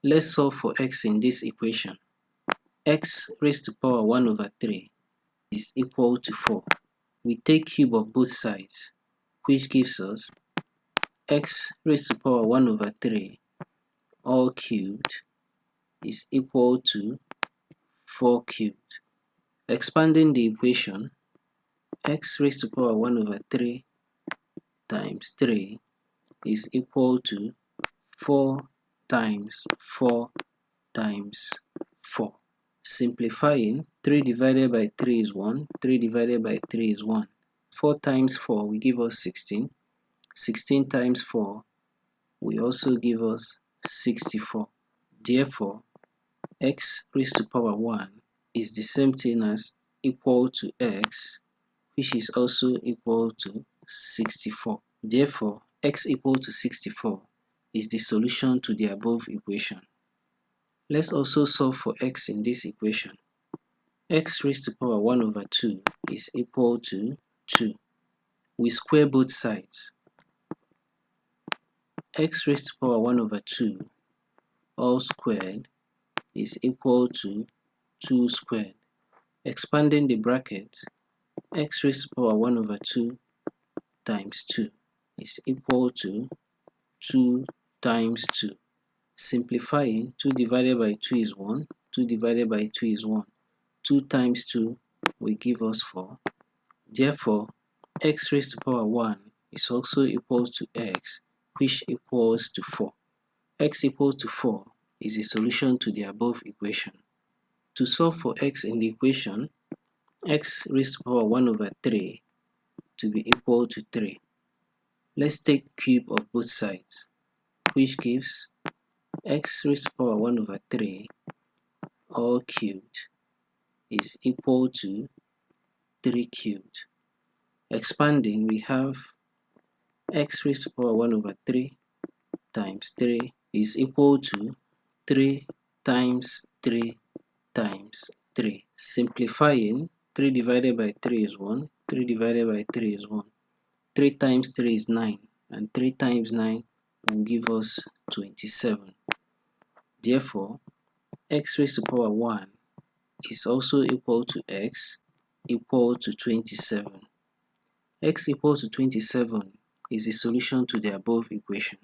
Let's solve for x in this equation. X raised to power 1 over 3 is equal to 4. We take cube of both sides, which gives us x raised to power 1 over 3 all cubed is equal to 4 cubed. Expanding the equation, x raised to power 1 over 3 times 3 is equal to 4 times 4 times 4. Simplifying, 3 divided by 3 is 1, 3 divided by 3 is 1. 4 times 4 will give us 16. 16 times 4 will also give us 64. Therefore, x raised to power 1 is the same thing as equal to x, which is also equal to 64. Therefore, x equal to 64 is the solution to the above equation. Let's also solve for x in this equation. X raised to power 1 over 2 is equal to 2. We square both sides. X raised to power 1 over 2 all squared is equal to 2 squared. Expanding the bracket, x raised to power 1 over 2 times 2 is equal to 2 times 2. Simplifying, 2 divided by 2 is 1, 2 divided by 2 is 1. 2 times 2 will give us 4. Therefore, x raised to power 1 is also equal to x, which equals to 4. X equals to 4 is the solution to the above equation. To solve for x in the equation, x raised to power 1 over 3 to be equal to 3. Let's take cube of both sides, which gives x raised to power 1 over 3 all cubed is equal to 3 cubed. Expanding, we have x raised to power 1 over 3 times 3 is equal to 3 times 3 times 3. Simplifying, 3 divided by 3 is 1, 3 divided by 3 is 1. 3 times 3 is 9, and 3 times 9 will give us 27. Therefore, x raised to power 1 is also equal to x equal to 27. X equals to 27 is the solution to the above equation.